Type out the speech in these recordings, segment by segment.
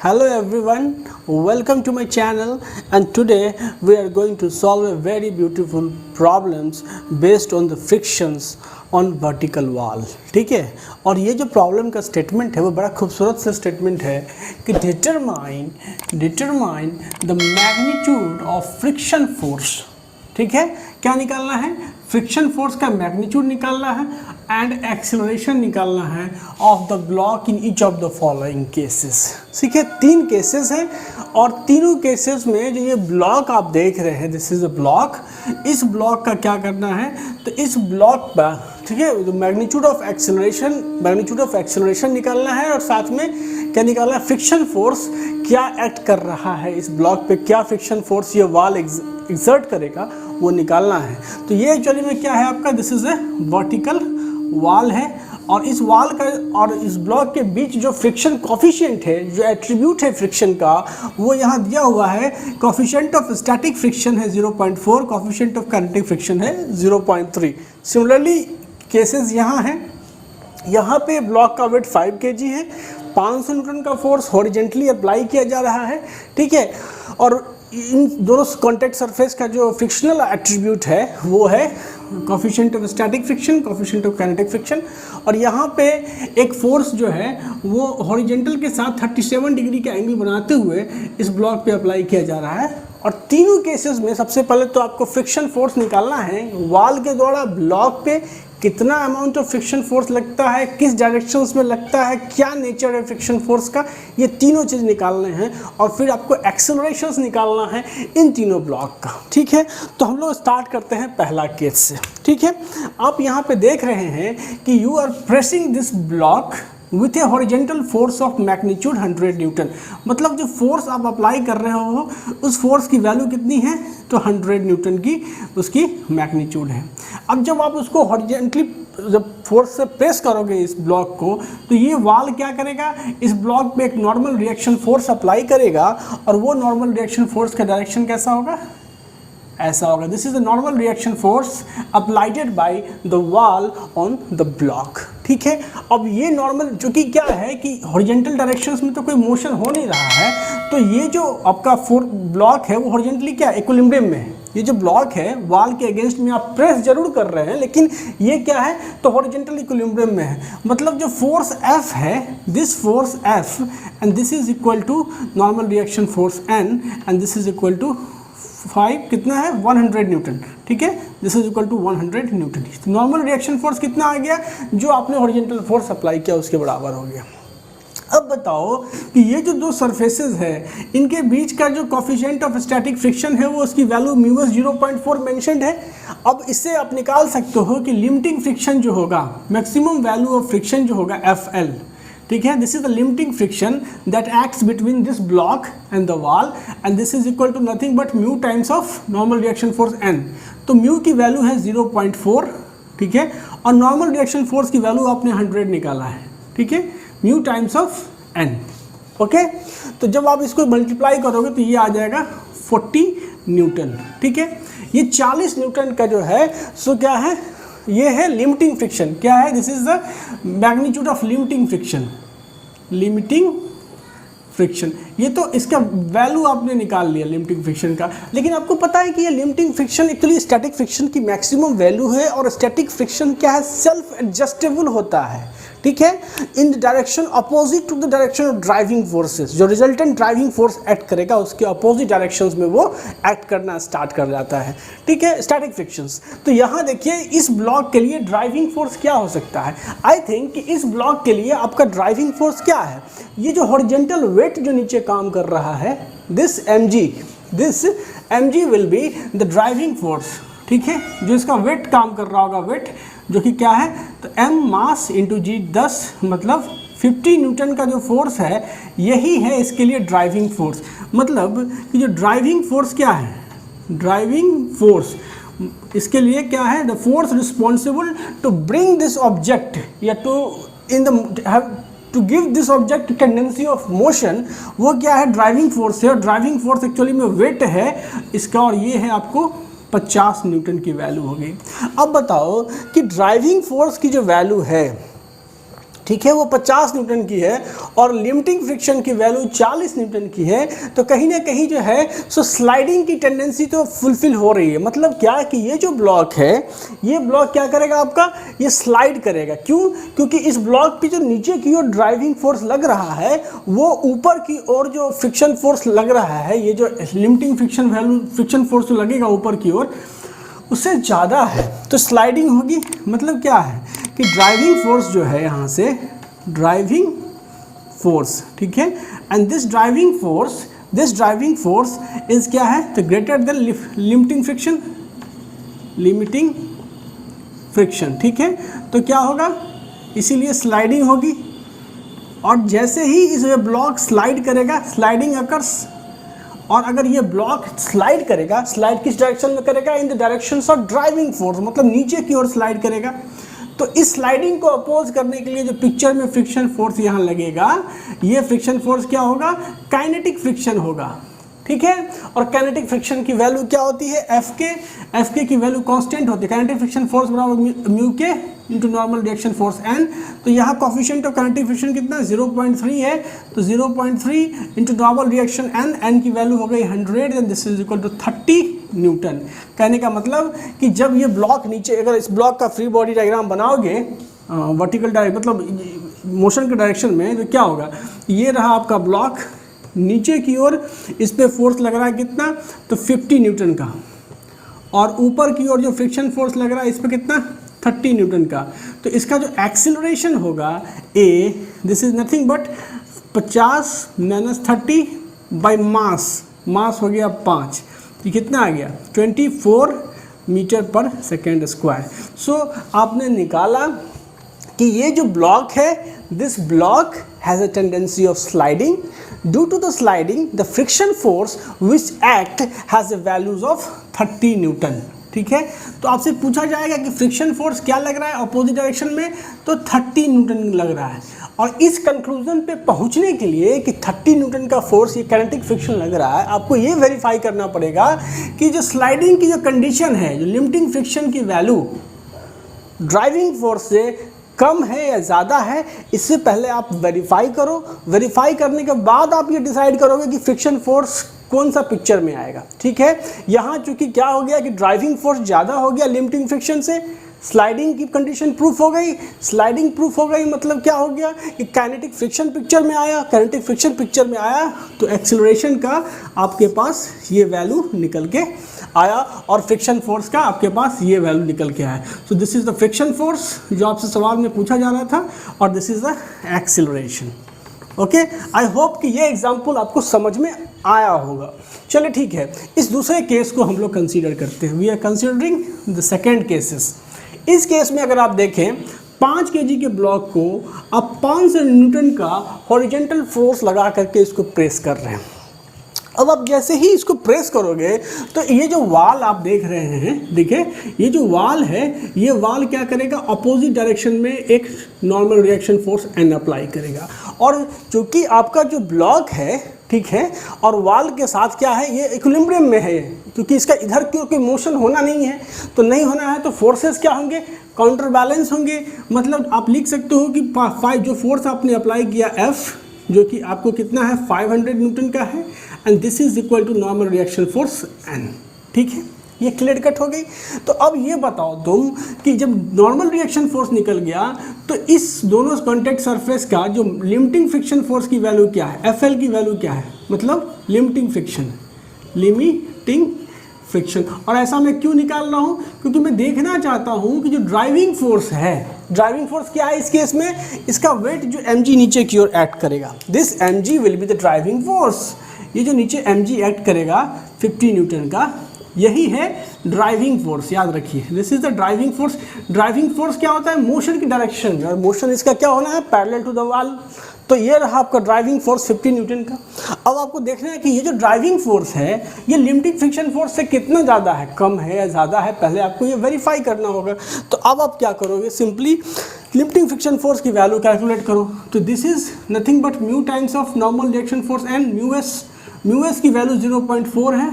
Hello everyone, welcome to my channel and today we are going to solve a very beautiful problems based on the frictions on vertical wall. ठीक है, और ये जो problem का statement है वो बड़ा खूबसूरत सा स्टेटमेंट है कि determine the magnitude of friction force. ठीक है, क्या निकालना है? फ्रिक्शन फोर्स का मैग्नीट्यूड निकालना है एंड एक्सेलरेशन निकालना है of the block in each of the following cases. ठीक है, 3 केसेस हैं और तीनों केसेस में जो ये ब्लॉक आप देख रहे हैं, दिस इज अ ब्लॉक. इस ब्लॉक का क्या करना है, तो इस ब्लॉक पर ठीक है मैग्नीट्यूड ऑफ एक्सेलरेशन निकालना है और साथ में क्या निकालना है, फ्रिक्शन फोर्स क्या एक्ट कर रहा है इस ब्लॉक पे, क्या फ्रिक्शन फोर्स ये वॉल एक्सर्ट करेगा वो निकालना है. तो ये एक्चुअली में क्या है आपका, this is a vertical wall है और इस वॉल का और इस ब्लॉक के बीच जो फ्रिक्शन कोफिशिएंट है, जो एट्रीब्यूट है फ्रिक्शन का, वो यहाँ दिया हुआ है. कोफिशिएंट ऑफ स्टैटिक फ्रिक्शन है 0.4, कोफिशिएंट ऑफ काइनेटिक फ्रिक्शन है 0.3. सिमिलरली केसेस यहाँ हैं. यहाँ पे ब्लॉक का वेट 5 kg है, 500 न्यूटन का फोर्स हॉरिजेंटली अप्लाई किया जा रहा है. ठीक है, और इन दोनों कॉन्टैक्ट सरफेस का जो फ्रिक्शनल एट्रीब्यूट है वो है coefficient of static friction, coefficient of kinetic friction. और यहाँ पे एक फोर्स जो है वो हॉरिजेंटल के साथ 37 डिग्री का एंगल बनाते हुए इस ब्लॉक पे अप्लाई किया जा रहा है. और तीनों केसेस में सबसे पहले तो आपको फ्रिक्शन फोर्स निकालना है. वॉल के द्वारा ब्लॉक पे कितना अमाउंट ऑफ फ्रिक्शन फोर्स लगता है, किस डायरेक्शंस में लगता है, क्या नेचर है फ्रिक्शन फोर्स का, ये तीनों चीज़ निकालने हैं. और फिर आपको एक्सेलरेशंस निकालना है इन तीनों ब्लॉक का. ठीक है, तो हम लोग स्टार्ट करते हैं पहला केस से. ठीक है, आप यहाँ पे देख रहे हैं कि you are pressing this block with a horizontal force of magnitude 100 newton. मतलब जो फोर्स आप अप्लाई कर रहे हो उस फोर्स की वैल्यू कितनी है, तो 100 न्यूटन की उसकी मैग्नीट्यूड है. अब जब आप उसको हॉरिजेंटली जब फोर्स से प्रेस करोगे इस ब्लॉक को, तो ये वॉल क्या करेगा, इस ब्लॉक पे एक नॉर्मल रिएक्शन फोर्स अप्लाई करेगा और वो नॉर्मल रिएक्शन फोर्स का डायरेक्शन कैसा होगा, ऐसा होगा. This is the normal reaction force applied by the wall on the block. ठीक है, अब ये नॉर्मल जो कि क्या है कि हॉरिजेंटल डायरेक्शंस में तो कोई मोशन हो नहीं रहा है, तो ये जो आपका ब्लॉक है वो हॉरिजेंटली क्या इक्विलिब्रियम में है. ये जो ब्लॉक है वॉल के अगेंस्ट में आप प्रेस जरूर कर रहे हैं, लेकिन ये क्या है, तो हॉरिजेंटल इक्विलिब्रियम में है. मतलब जो फोर्स F है, this force F and this is equal to normal reaction force N and this is equal to 5 कितना है 100 न्यूटन. ठीक है, this is equal to 100 newton. Normal reaction force कितना आ गया, जो आपने हॉरिजेंटल फोर्स अप्लाई किया उसके बराबर हो गया. अब बताओ कि ये जो दो सरफेसेस है इनके बीच का जो कोफिशिएंट ऑफ स्टैटिक फ्रिक्शन है वो उसकी वैल्यू म्यू 0.4 मेंशन्ड है. अब इससे आप निकाल सकते हो कि लिमिटिंग फ्रिक्शन जो होगा, मैक्सिमम वैल्यू ऑफ फ्रिक्शन जो होगा FL. ठीक है, this is the limiting friction that acts between this block and the wall and this is equal to nothing but mu times of normal reaction force N. तो mu की value है 0.4. ठीक है, और नॉर्मल रिएक्शन फोर्स की value आपने 100 निकाला है. ठीक है, mu times of N. Okay, तो जब आप इसको मल्टीप्लाई करोगे तो ये आ जाएगा 40 न्यूटन. ठीक है, ये 40 न्यूटन का जो है सो क्या है, ये है लिमिटिंग फ्रिक्शन. क्या है, this is the magnitude of limiting friction. Limiting friction, ये तो इसका वैल्यू आपने निकाल लिया लिमिटिंग फ्रिक्शन का. लेकिन आपको पता है कि ये limiting friction actually static friction की मैक्सिमम वैल्यू है और स्टैटिक फ्रिक्शन क्या है, सेल्फ एडजस्टेबल होता है. ठीक है, in the direction opposite to the direction of driving forces. जो रिजल्टेंट ड्राइविंग फोर्स एक्ट करेगा उसके अपोजिट डायरेक्शंस में वो एक्ट करना स्टार्ट कर जाता है. ठीक है, स्टैटिक फ्रिक्शंस. तो यहाँ देखिए इस ब्लॉक के लिए ड्राइविंग फोर्स क्या हो सकता है. आई थिंक कि इस ब्लॉक के लिए आपका ड्राइविंग फोर्स क्या है, ये जो हॉरिजेंटल वेट जो नीचे काम कर रहा है, this mg will be the driving force. ठीक है, जो इसका वेट काम कर रहा होगा, वेट जो कि क्या है, तो m मास इंटू जी 10 मतलब 50 न्यूटन का जो फोर्स है यही है इसके लिए ड्राइविंग फोर्स. मतलब कि जो ड्राइविंग फोर्स क्या है, ड्राइविंग फोर्स इसके लिए क्या है, the force responsible to bring this object या to give this object tendency of motion, वो क्या है, ड्राइविंग फोर्स है. और ड्राइविंग फोर्स एक्चुअली में वेट है इसका, और ये है आपको 50 न्यूटन की वैल्यू हो गई. अब बताओ कि ड्राइविंग फोर्स की जो वैल्यू है, ठीक है, वो 50 न्यूटन की है और लिमिटिंग फ्रिक्शन की वैल्यू 40 न्यूटन की है, तो कहीं ना कहीं जो है सो स्लाइडिंग की टेंडेंसी तो फुलफिल हो रही है। मतलब क्या कि ये जो ब्लॉक है, ये ब्लॉक क्या करेगा आपका, ये स्लाइड करेगा। क्यों? क्योंकि इस ब्लॉक पे जो नीचे की ओर ड्राइविंग फोर्स लग रहा है वो ऊपर की ओर जो फ्रिक्शन फोर्स लग रहा है, ये जो लिमिटिंग फ्रिक्शन फोर्स जो लगेगा ऊपर की ओर उससे ज़्यादा है, तो स्लाइडिंग होगी। मतलब क्या है कि ड्राइविंग फोर्स जो है यहाँ से ड्राइविंग फोर्स, ठीक है, and this driving force is क्या है, तो ग्रेटर देन लिमिटिंग फ्रिक्शन, ठीक है। तो क्या होगा, इसीलिए स्लाइडिंग होगी। और जैसे ही इस ब्लॉक स्लाइड करेगा, स्लाइडिंग अकर्स, और अगर ये ब्लॉक स्लाइड करेगा, स्लाइड किस डायरेक्शन में करेगा, इन the direction of driving force, मतलब नीचे की ओर स्लाइड करेगा। तो इस स्लाइडिंग को अपोज करने के लिए जो पिक्चर में फ्रिक्शन फोर्स यहाँ लगेगा, ये फ्रिक्शन फोर्स क्या होगा, काइनेटिक फ्रिक्शन होगा, ठीक है। और काइनेटिक फ्रिक्शन की वैल्यू क्या होती है, एफ के की वैल्यू कांस्टेंट होती है। काइनेटिक फ्रिक्शन फोर्स बराबर म्यू के into normal reaction force N. तो यहाँ कोफिशिएंट ऑफ काइनेटिक फ्रिक्शन कितना 0.3 है, तो 0.3 इंटू नॉर्मल रिएक्शन एन की वैल्यू हो गई 100 and this is equal to 30 newton. कहने का मतलब कि जब ये ब्लॉक नीचे, अगर इस ब्लॉक का फ्री बॉडी डायग्राम बनाओगे वर्टिकल डायरेक्शन मतलब मोशन के डायरेक्शन में, तो क्या होगा, ये रहा आपका ब्लॉक, नीचे की ओर इस पे फोर्स लग रहा है कितना, तो 50 न्यूटन का, और ऊपर की ओर जो फ्रिक्शन फोर्स लग रहा है इस पे कितना, 30 न्यूटन का। तो इसका जो एक्सीलरेशन होगा A, this is nothing but 50 - 30 by mass हो गया 5, ये कितना आ गया 24 मीटर पर सेकेंड स्क्वायर। सो आपने निकाला कि ये जो ब्लॉक है, this block has a tendency of sliding. Due to the sliding, the friction force which act has a values of 30 Newton, ठीक है। तो आपसे पूछा जाएगा कि फ्रिक्शन फोर्स क्या लग रहा है अपोजिट डायरेक्शन में, तो 30 न्यूटन लग रहा है। और इस कंक्लूजन पे पहुंचने के लिए कि 30 न्यूटन का फोर्स ये काइनेटिक फ्रिक्शन लग रहा है, आपको ये वेरीफाई करना पड़ेगा कि जो स्लाइडिंग की जो कंडीशन है, जो लिमिटिंग फ्रिक्शन की वैल्यू ड्राइविंग फोर्स से कम है या ज़्यादा है, इससे पहले आप वेरीफाई करो। वेरीफाई करने के बाद आप ये डिसाइड करोगे कि फ्रिक्शन फोर्स कौन सा पिक्चर में आएगा, ठीक है। यहाँ चूंकि क्या हो गया कि ड्राइविंग फोर्स ज़्यादा हो गया लिमिटिंग फ्रिक्शन से, स्लाइडिंग की कंडीशन प्रूफ हो गई। स्लाइडिंग प्रूफ हो गई मतलब क्या हो गया कि काइनेटिक फ्रिक्शन पिक्चर में आया। काइनेटिक फ्रिक्शन पिक्चर में आया तो एक्सीलरेशन का आपके पास ये वैल्यू निकल के आया और फ्रिक्शन फोर्स का आपके पास ये वैल्यू निकल के आया। So this is the friction force जो आपसे सवाल में पूछा जा रहा था, और this is the acceleration. Okay, I hope कि ये एग्जाम्पल आपको समझ में आया होगा। चलिए ठीक है, इस दूसरे केस को हम लोग कंसीडर करते हैं। We are considering the second cases. इस केस में अगर आप देखें 5 kg के ब्लॉक को आप 500 न्यूटन का हॉरिजॉन्टल फोर्स लगा करके इसको प्रेस कर रहे हैं। अब आप जैसे ही इसको प्रेस करोगे तो ये जो वाल आप देख रहे हैं, देखिए ये जो वाल है, ये वाल क्या करेगा, अपोजिट डायरेक्शन में एक normal reaction force N apply करेगा। और चूंकि आपका जो ब्लॉक है, ठीक है, और वाल के साथ क्या है, ये इक्विलिब्रियम में है, क्योंकि इसका इधर की ओर कोई मोशन होना नहीं है, तो नहीं होना है तो फोर्सेस क्या होंगे, काउंटर बैलेंस होंगे। मतलब आप लिख सकते हो कि 5 जो फोर्स आपने अप्लाई किया F, जो कि आपको कितना है 500 न्यूटन का है, and this is equal to normal reaction force N, ठीक है, ये क्लियर कट हो गई। तो अब ये बताओ तुम कि जब नॉर्मल रिएक्शन फोर्स निकल गया तो इस दोनों कॉन्टैक्ट सरफेस का जो लिमिटिंग फ्रिक्शन फोर्स की वैल्यू क्या है, FL की वैल्यू क्या है, मतलब लिमिटिंग फ्रिक्शन। और ऐसा मैं क्यों निकाल रहा हूँ, क्योंकि मैं देखना चाहता हूँ कि जो ड्राइविंग फोर्स है, ड्राइविंग फोर्स क्या है इस केस में, इसका वेट जो mg नीचे की ओर एक्ट करेगा, this mg will be the driving force. ये जो नीचे mg एक्ट करेगा 50 न्यूटन का, यही है ड्राइविंग फोर्स, याद रखिए, this is the driving force. Driving force क्या होता है, मोशन की डायरेक्शन में, और मोशन इसका क्या होना है, पैरेलल टू द वॉल। तो ये रहा आपका ड्राइविंग फोर्स 50 न्यूटन का। अब आपको देखना है कि ये जो ड्राइविंग फोर्स है ये लिमिटिंग फ्रिक्शन फोर्स से कितना ज़्यादा है, कम है या ज़्यादा है, पहले आपको ये वेरीफाई करना होगा। तो अब आप क्या करोगे, सिंपली लिमिटिंग फ्रिक्शन फोर्स की वैल्यू कैलकुलेट करो। तो this is nothing but mu times of normal reaction force and mu S की वैल्यू 0.4 है,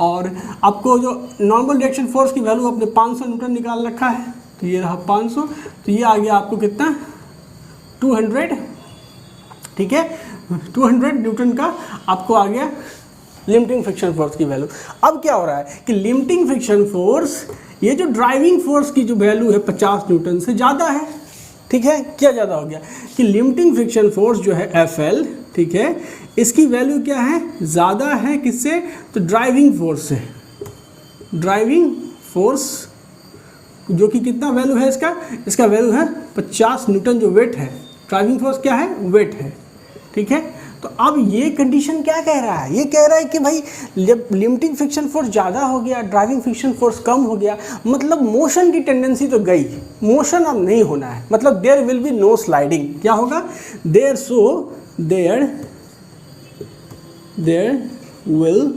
और आपको जो नॉर्मल रिएक्शन फोर्स की वैल्यू आपने 500 न्यूटन निकाल रखा है, तो ये रहा 500, तो ये आ गया आपको कितना 200, ठीक है, 200 न्यूटन का आपको आ गया लिमिटिंग फ्रिक्शन फोर्स की वैल्यू। अब क्या हो रहा है कि लिमिटिंग फ्रिक्शन फोर्स, ये जो ड्राइविंग फोर्स की जो वैल्यू है 50 न्यूटन से ज़्यादा है, ठीक है। क्या ज़्यादा हो गया कि लिमिटिंग फ्रिक्शन फोर्स जो है FL, ठीक है, इसकी वैल्यू क्या है, ज़्यादा है किससे, तो ड्राइविंग फोर्स से। ड्राइविंग फोर्स जो कि कितना वैल्यू है इसका वैल्यू है 50 न्यूटन जो वेट है। ड्राइविंग फोर्स क्या है, वेट है, ठीक है। तो अब ये कंडीशन क्या कह रहा है, ये कह रहा है कि भाई लिमिटिंग फ्रिक्शन फोर्स ज़्यादा हो गया, ड्राइविंग फ्रिक्शन फोर्स कम हो गया, मतलब मोशन की टेंडेंसी तो गई, मोशन अब नहीं होना है, मतलब there will be no sliding. क्या होगा, there will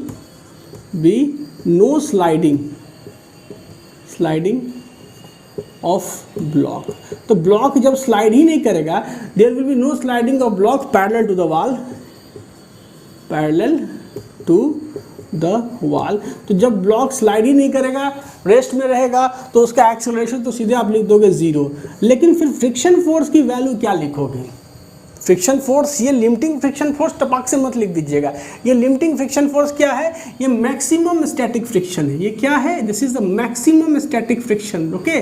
be no sliding of block. तो ब्लॉक जब स्लाइड ही नहीं करेगा, there will be no sliding of block parallel to the wall, तो जब ब्लॉक स्लाइड ही नहीं करेगा, रेस्ट में रहेगा, तो उसका एक्सेलरेशन तो सीधे आप लिख दोगे 0। लेकिन फिर फ्रिक्शन फोर्स की वैल्यू क्या लिखोगे, फ्रिक्शन फोर्स, ये लिमिटिंग फ्रिक्शन फोर्स टपक से मत लिख दीजिएगा। ये लिमिटिंग फ्रिक्शन फोर्स क्या है, ये मैक्सिमम स्टैटिक फ्रिक्शन है। ये क्या है, this is the maximum static friction, okay,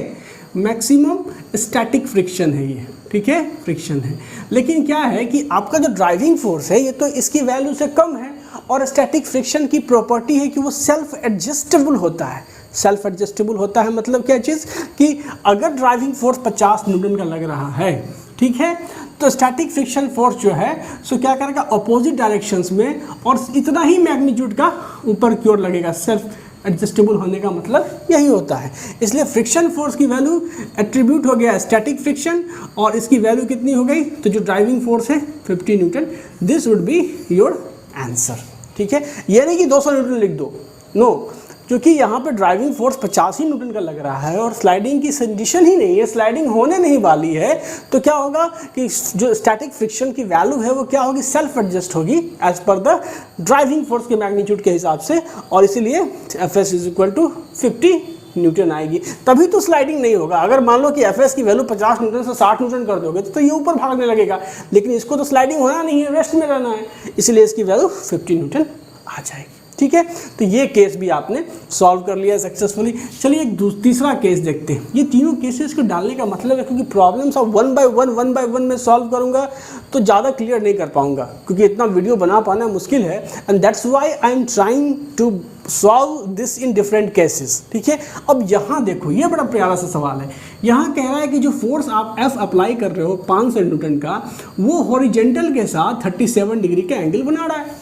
maximum static friction है ये, ठीक है, फ्रिक्शन है। लेकिन क्या है कि आपका जो ड्राइविंग फोर्स है ये तो इसकी वैल्यू से कम है, और स्टैटिक फ्रिक्शन की प्रॉपर्टी है कि वो सेल्फ एडजस्टेबल होता है। सेल्फ एडजस्टेबल होता है मतलब क्या चीज़, कि अगर ड्राइविंग फोर्स 50 न्यूटन का लग रहा है, ठीक है, तो स्टैटिक फ्रिक्शन फोर्स जो है सो क्या करेगा, अपोजिट डायरेक्शंस में, और इतना ही मैग्नीट्यूड का ऊपर की ओर लगेगा। सेल्फ एडजस्टेबल होने का मतलब यही होता है। इसलिए फ्रिक्शन फोर्स की वैल्यू एट्रीब्यूट हो गया स्टैटिक फ्रिक्शन, और इसकी वैल्यू कितनी हो गई, तो जो ड्राइविंग फोर्स है 50 Newton. This would be your answer, ठीक है। ये नहीं कि 200 न्यूटन लिख दो, नो, क्योंकि यहाँ पे ड्राइविंग फोर्स 50 ही न्यूटन का लग रहा है और स्लाइडिंग की कंडीशन ही नहीं है, स्लाइडिंग होने नहीं वाली है, तो क्या होगा कि जो स्टैटिक फ्रिक्शन की वैल्यू है वो क्या होगी, सेल्फ एडजस्ट होगी as per the driving force के मैग्नीट्यूड के हिसाब से, और इसीलिए Fs is equal to 50 newton आएगी। तभी तो स्लाइडिंग नहीं होगा। अगर मान लो कि Fs की वैल्यू 50 न्यूटन से 60 न्यूटन कर दोगे तो ये ऊपर भागने लगेगा, लेकिन इसको तो स्लाइडिंग होना नहीं है, रेस्ट में रहना है, इसलिए इसकी वैल्यू 50 न्यूटन आ जाएगी, ठीक है। तो ये केस भी आपने सॉल्व कर लिया सक्सेसफुली। चलिए एक तीसरा केस देखते हैं। ये तीनों केसेस को डालने का मतलब है क्योंकि प्रॉब्लम्स अब वन बाय वन मैं सॉल्व करूंगा तो ज़्यादा क्लियर नहीं कर पाऊंगा, क्योंकि इतना वीडियो बना पाना मुश्किल है, and that's why I am trying to solve this in different cases, ठीक है। अब यहाँ देखो, ये बड़ा प्यारा सा सवाल है। यहाँ कह रहा है कि जो फोर्स आप F अप्लाई कर रहे हो 500 न्यूटन का, वो हॉरिजेंटल के साथ 37 डिग्री का एंगल बना रहा है।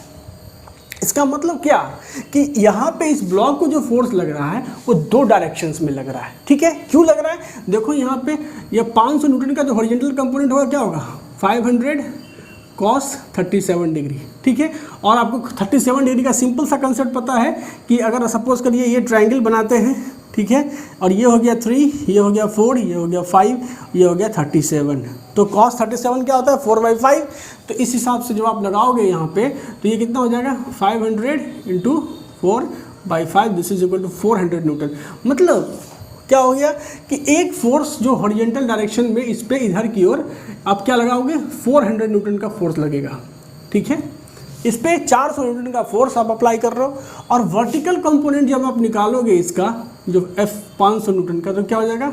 इसका मतलब क्या कि यहाँ पे इस ब्लॉक को जो फोर्स लग रहा है वो 2 डायरेक्शंस में लग रहा है, ठीक है। क्यों लग रहा है, देखो यहाँ पे ये 500 न्यूटन का जो हॉरिजॉन्टल कंपोनेंट होगा क्या होगा, 500 cos 37 डिग्री, ठीक है। और आपको 37 डिग्री का सिंपल सा कंसेप्ट पता है कि अगर सपोज करिए ये ट्रायंगल बनाते हैं, ठीक है, और ये हो गया 3, ये हो गया 4, ये हो गया 5, ये हो गया 37, तो cos 37 क्या होता है, 4/5। तो इस हिसाब से जब आप लगाओगे यहाँ पे तो ये कितना हो जाएगा, 500 × 4/5, this is equal to 400 newton. मतलब क्या हो गया कि एक फोर्स जो हॉरिजॉन्टल डायरेक्शन में इस पे इधर की ओर आप क्या लगाओगे, 400 न्यूटन का फोर्स लगेगा, ठीक है। इस पे 400 न्यूटन का फोर्स आप अप्लाई कर रहे हो, और वर्टिकल कंपोनेंट जब आप निकालोगे इसका जो F 500 न्यूटन का, तो क्या हो जाएगा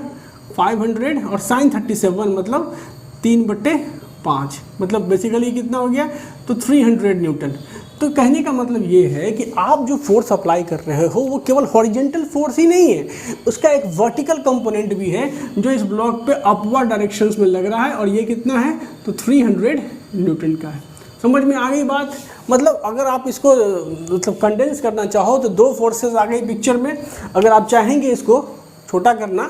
500 और sin 37 मतलब 3/5, मतलब बेसिकली कितना हो गया, तो 300 न्यूटन। तो कहने का मतलब ये है कि आप जो फोर्स अप्लाई कर रहे हो वो केवल हॉरिजेंटल फोर्स ही नहीं है, उसका एक वर्टिकल कंपोनेंट भी है जो इस ब्लॉक पे अपवर्ड डायरेक्शंस में लग रहा है, और ये कितना है, तो 300 न्यूटन का है। समझ में आ गई बात। मतलब अगर आप इसको मतलब कंडेंस करना चाहो तो 2 फोर्सेस आ गई पिक्चर में। अगर आप चाहेंगे इसको छोटा करना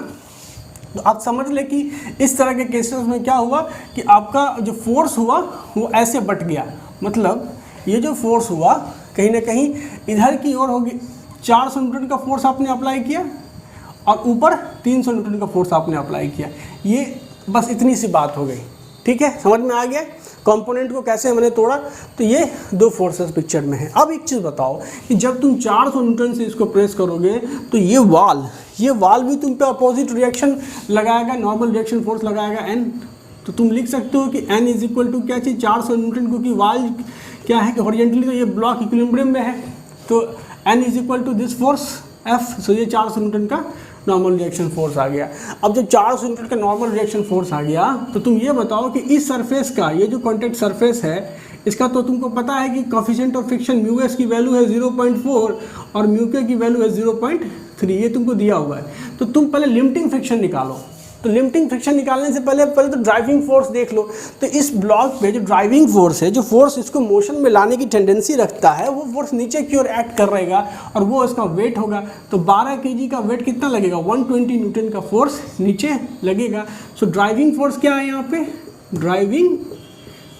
तो आप समझ लें कि इस तरह के केसेस में क्या हुआ कि आपका जो फोर्स हुआ वो ऐसे बट गया, मतलब ये जो फोर्स हुआ कहीं ना कहीं इधर की ओर होगी, 400 न्यूटन का फोर्स आपने अप्लाई किया और ऊपर 300 न्यूटन का फोर्स आपने अप्लाई किया, ये बस इतनी सी बात हो गई, ठीक है। समझ में आ गया कंपोनेंट को कैसे हमने तोड़ा। तो ये 2 फोर्सेस पिक्चर में है। अब एक चीज़ बताओ कि जब तुम 400 न्यूटन से इसको प्रेस करोगे तो ये वाल भी तुम पे अपोजिट रिएक्शन लगाएगा, नॉर्मल रिएक्शन फोर्स लगाएगा N, तो तुम लिख सकते हो कि N इज इक्वल टू क्या चीज़ 400 न्यूटन, क्योंकि वाल क्या है कि हॉरिजेंटली तो ये ब्लॉक इक्विलिब्रियम में है, तो N is equal to this force F, so ये 400 न्यूटन का नॉर्मल रिएक्शन फोर्स आ गया। अब जब 400 न्यूटन का नॉर्मल रिएक्शन फोर्स आ गया तो तुम ये बताओ कि इस सरफेस का, ये जो कॉन्टैक्ट सरफेस है इसका तो तुमको पता है कि coefficient of friction mu S की वैल्यू है 0.4 और म्यू के की वैल्यू है 0.3, ये तुमको दिया हुआ है। तो तुम पहले लिमिटिंग फ्रिक्शन निकालो। तो लिमिटिंग फ्रिक्शन निकालने से पहले तो ड्राइविंग फोर्स देख लो। तो इस ब्लॉक पे जो ड्राइविंग फोर्स है, जो फोर्स इसको मोशन में लाने की टेंडेंसी रखता है, वो फोर्स नीचे की ओर एक्ट कर रहेगा और वो इसका वेट होगा। तो 12 kg का वेट कितना लगेगा, 120 न्यूटन का फोर्स नीचे लगेगा। सो ड्राइविंग फोर्स क्या है यहाँ पे,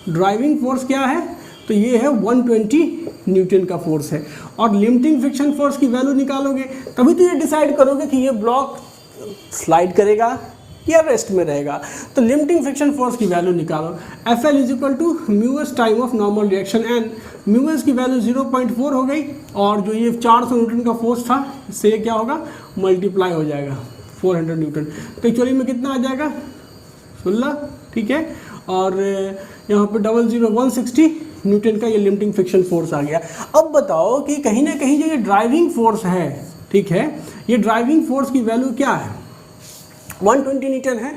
ड्राइविंग फोर्स क्या है, तो ये है 120 न्यूटन का फोर्स है। और लिमिटिंग फ्रिक्शन फोर्स की वैल्यू निकालोगे तभी तो ये डिसाइड करोगे कि ये ब्लॉक स्लाइड करेगा या रेस्ट में रहेगा। तो लिमिटिंग फ्रिक्शन फोर्स की वैल्यू निकालो। F L is equal to mu S time of normal reaction N, mu S की वैल्यू 0.4 हो गई और जो ये 400 न्यूटन का फोर्स था इससे क्या होगा, मल्टीप्लाई हो जाएगा 400 न्यूटन। तो एक्चुअली में कितना आ जाएगा 16, ठीक है। और यहाँ पे 160 न्यूटन का ये लिमिटिंग फ्रिक्शन फोर्स आ गया। अब बताओ कि कहीं ना कहीं जो ये ड्राइविंग फोर्स है, ठीक है, ये ड्राइविंग फोर्स की वैल्यू क्या है, 120 न्यूटन है,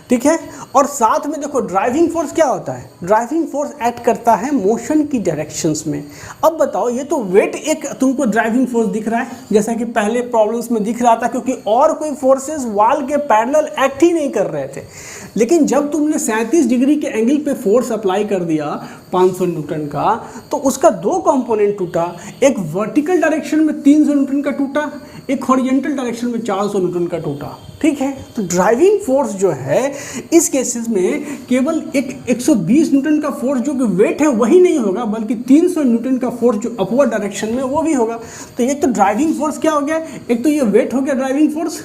ठीक है। और साथ में देखो ड्राइविंग फोर्स क्या होता है, ड्राइविंग फोर्स एक्ट करता है मोशन की डायरेक्शंस में। अब बताओ ये तो वेट एक तुमको ड्राइविंग फोर्स दिख रहा है जैसा कि पहले प्रॉब्लम्स में दिख रहा था, क्योंकि और कोई फोर्सेस वाल के पैरेलल एक्ट ही नहीं कर रहे थे। लेकिन जब तुमने 37 डिग्री के एंगल पे फोर्स अप्लाई कर दिया 500 न्यूटन का, तो उसका दो कंपोनेंट टूटा, एक वर्टिकल डायरेक्शन में 300 न्यूटन का टूटा, एक हॉरिजॉन्टल डायरेक्शन में 400 न्यूटन का टूटा, ठीक है। तो ड्राइविंग फोर्स जो है इस केसेस में केवल एक 120 न्यूटन का फोर्स जो कि वेट है वही नहीं होगा, बल्कि 300 न्यूटन का फोर्स जो अपवर्ड डायरेक्शन में वो भी होगा। तो एक तो ड्राइविंग फोर्स क्या हो गया, एक तो ये वेट हो गया ड्राइविंग फोर्स,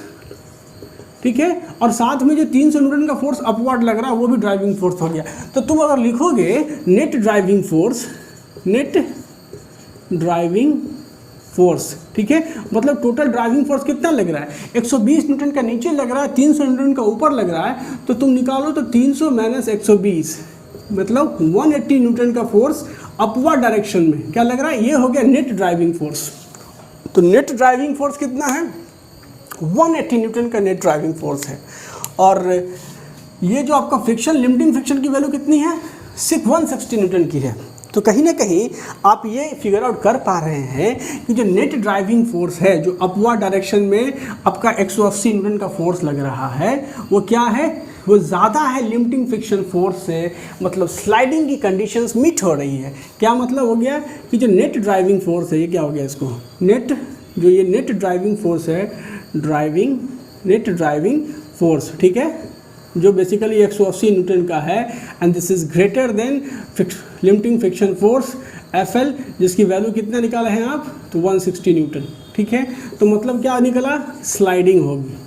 ठीक है, और साथ में जो 300 न्यूटन का फोर्स अपवर्ड लग रहा है वो भी ड्राइविंग फोर्स हो गया। तो तुम अगर लिखोगे नेट ड्राइविंग फोर्स, ठीक है, मतलब टोटल ड्राइविंग फोर्स कितना लग रहा है, 120 न्यूटन का नीचे लग रहा है, 300 न्यूटन का ऊपर लग रहा है। तो तुम निकालो तो 300 माइनस 120 मतलब 180 न्यूटन का फोर्स अपवर्ड डायरेक्शन में क्या लग रहा है, ये हो गया नेट ड्राइविंग फोर्स। तो नेट ड्राइविंग फोर्स कितना है, 180 न्यूटन का नेट ड्राइविंग फोर्स है। और ये जो आपका फ्रिक्शन, लिमिटिंग फ्रिक्शन की वैल्यू कितनी है, 160 न्यूटन की है। तो कहीं ना कहीं आप ये फिगर आउट कर पा रहे हैं कि जो नेट ड्राइविंग फोर्स है, जो अपवर्ड डायरेक्शन में आपका 180 न्यूटन का फोर्स लग रहा है, वो क्या है, वो ज़्यादा है लिमिटिंग फ्रिक्शन फोर्स से, मतलब स्लाइडिंग की कंडीशंस मीट हो रही है। क्या मतलब हो गया कि जो नेट ड्राइविंग फोर्स है, ये क्या हो गया, इसको नेट, जो ये नेट ड्राइविंग फोर्स है, नेट ड्राइविंग फोर्स, ठीक है, जो बेसिकली 180 न्यूटन का है, and this is greater than limiting friction force FL, जिसकी वैल्यू कितना निकाला है आप, तो 160 न्यूटन, ठीक है। तो मतलब क्या निकला, स्लाइडिंग होगी।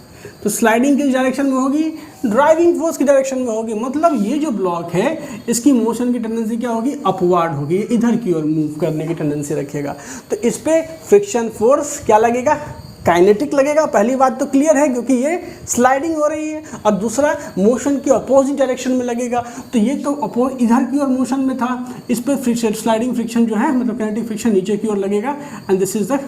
तो स्लाइडिंग किस डायरेक्शन में होगी, ड्राइविंग फोर्स की डायरेक्शन में होगी। मतलब ये जो ब्लॉक है इसकी मोशन की टेंडेंसी क्या होगी, अपवर्ड होगी, इधर की ओर मूव करने की टेंडेंसी रखेगा। तो इस पर फ्रिक्शन फोर्स क्या लगेगा, काइनेटिक लगेगा। पहली बात तो क्लियर है क्योंकि ये स्लाइडिंग हो रही है, और दूसरा मोशन की अपोजिट डायरेक्शन में लगेगा। तो ये तो इधर की ओर मोशन में था, इस पर फ्रिक्शन, स्लाइडिंग फ्रिक्शन जो है, मतलब काइनेटिक फ्रिक्शन नीचे की ओर लगेगा, and this is the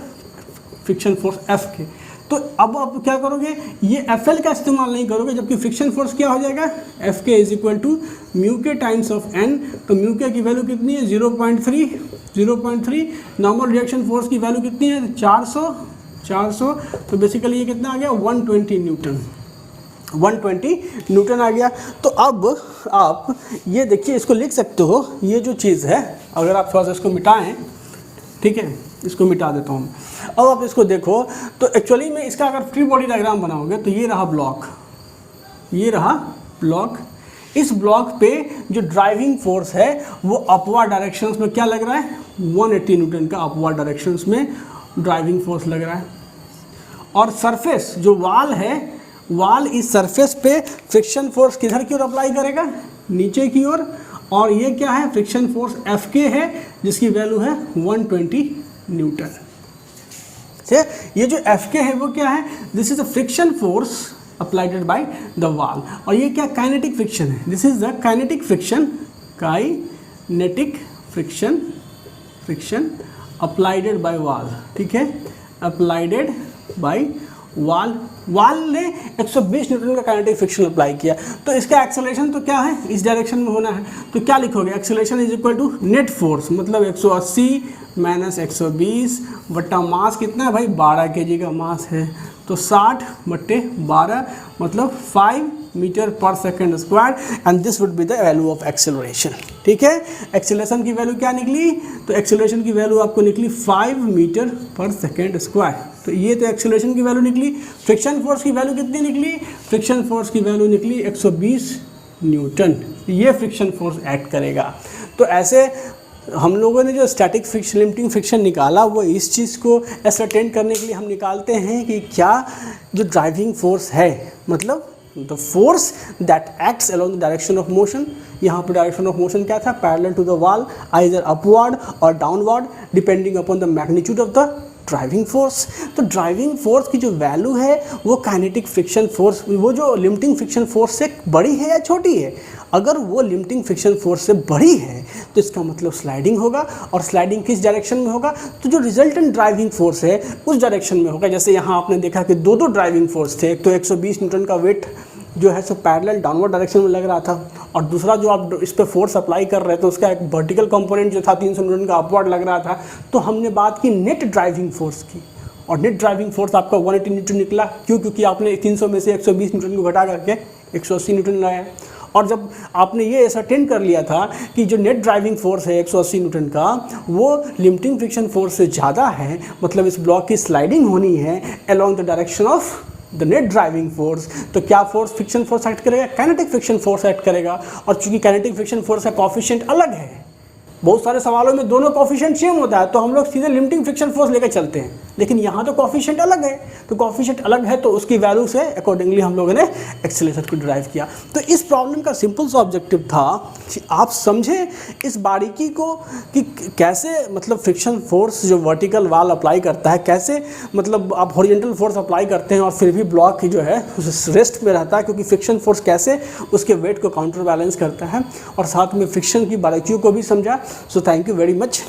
friction force F के। तो अब आप क्या करोगे, ये FL का इस्तेमाल नहीं करोगे, जबकि फ्रिक्शन फोर्स क्या हो जाएगा, F के इज इक्वल टू म्यू के टाइम्स ऑफ N। तो म्यू के की वैल्यू कितनी है, 0.3। नॉर्मल रिएक्शन फोर्स की वैल्यू कितनी है, 400। तो बेसिकली ये कितना आ गया, 120 न्यूटन आ गया। तो अब आप ये देखिए, इसको लिख सकते हो, ये जो चीज़ है, अगर आप थोड़ा सा इसको मिटाएं, ठीक है, इसको मिटा देता हूँ। अब आप इसको देखो तो एक्चुअली में इसका अगर फ्री बॉडी डायग्राम बनाओगे तो ये रहा ब्लॉक, इस ब्लॉक पे जो ड्राइविंग फोर्स है वो अपवर्ड डायरेक्शंस में क्या लग रहा है, 180 न्यूटन का अपवर्ड डायरेक्शंस में ड्राइविंग फोर्स लग रहा है। और सरफेस जो वाल है, वाल इस सरफेस पे फ्रिक्शन फोर्स किधर की ओर अप्लाई करेगा, नीचे की ओर। और ये क्या है, फ्रिक्शन फोर्स Fk है, जिसकी वैल्यू है 120 न्यूटन। ये जो Fk है वो क्या है, this is a friction force, applied by the wall. और ये क्या काइनेटिक फ्रिक्शन है, this is the kinetic friction, kinetic friction applied by wall, ठीक है, अप्लाइडेड बाय वॉल ने 120 न्यूटन का काइनेटिक फ्रिक्शन अप्लाई किया। तो इसका एक्सेलरेशन तो क्या है, इस डायरेक्शन में होना है, तो क्या लिखोगे, acceleration is equal to net force, मतलब 180 माइनस 120 बट्टा मास कितना है भाई, 12 kg का मास है, तो 60/12 मतलब 5 मीटर पर second square, and this would be the value of acceleration. ठीक है, एक्सेलरेशन की वैल्यू क्या निकली, तो एक्सेलरेशन की वैल्यू आपको निकली 5 मीटर पर सेकेंड स्क्वायर। तो ये तो एक्सेलरेशन की वैल्यू निकली। फ्रिक्शन फोर्स की वैल्यू कितनी निकली, फ्रिक्शन फोर्स की वैल्यू निकली 120 न्यूटन। ये फ्रिक्शन फोर्स एक्ट करेगा। तो ऐसे हम लोगों ने जो स्टैटिक फ्रिक्शन, लिमिटिंग फ्रिक्शन निकाला, वो इस चीज़ को एसरटेन करने के लिए हम निकालते हैं कि क्या जो ड्राइविंग फोर्स है, मतलब the force that acts along the direction of motion. यहाँ पर डायरेक्शन ऑफ मोशन क्या था, parallel to the wall, either upward or downward depending upon the magnitude of the driving force. तो ड्राइविंग फोर्स की जो value है वो kinetic friction force, वो जो लिमिटिंग फ्रिक्शन फोर्स से बड़ी है या छोटी है। अगर वो लिमिटिंग फ्रिक्शन फोर्स से बड़ी है तो इसका मतलब स्लाइडिंग होगा, और स्लाइडिंग किस डायरेक्शन में होगा, तो जो रिजल्टेंट ड्राइविंग फोर्स है उस डायरेक्शन में होगा। जैसे यहाँ आपने देखा कि दो ड्राइविंग फोर्स थे, एक तो 120 न्यूटन का वेट जो है सो पैरेलल डाउनवर्ड डायरेक्शन में लग रहा था, और दूसरा जो आप इस पर फोर्स अप्लाई कर रहे थे उसका एक वर्टिकल कंपोनेंट जो था 300 न्यूटन का अपवर्ड लग रहा था। तो हमने बात की नेट ड्राइविंग फोर्स की, और नेट ड्राइविंग फोर्स आपका 180 न्यूटन निकला। क्यों, क्योंकि आपने 300 में से 120 न्यूटन को घटा करके 180 न्यूटन लाया। और जब आपने ये असर्टेन कर लिया था कि जो नेट ड्राइविंग फोर्स है 180 न्यूटन का, वो लिमिटिंग फ्रिक्शन फोर्स से ज़्यादा है, मतलब इस ब्लॉक की स्लाइडिंग होनी है along the direction of the net driving force. तो क्या फोर्स, फ्रिक्शन फोर्स एक्ट करेगा, काइनेटिक फ्रिक्शन फोर्स एक्ट करेगा। और चूंकि काइनेटिक फ्रिक्शन फोर्स का कोफिशिएंट अलग है, बहुत सारे सवालों में दोनों कोफिशिएंट सेम होता है, तो हम लोग सीधे लिमिटिंग फ्रिक्शन फोर्स लेकर चलते हैं, लेकिन यहाँ तो कोफिशिएंट अलग है। तो कोफिशिएंट अलग है तो उसकी वैल्यू से अकॉर्डिंगली हम लोगों ने एक्सेलरेशन को डिराइव किया। तो इस प्रॉब्लम का सिंपल सा ऑब्जेक्टिव था कि आप समझे इस बारीकी को कि कैसे मतलब फ्रिक्शन फोर्स जो वर्टिकल वाल अप्लाई करता है, कैसे मतलब आप हॉरिजॉन्टल फोर्स अप्लाई करते हैं और फिर भी ब्लॉक जो है उस रेस्ट में रहता है, क्योंकि फ्रिक्शन फोर्स कैसे उसके वेट को काउंटर बैलेंस करता है, और साथ में फ्रिक्शन की बारीकियों को भी समझा। So thank you very much.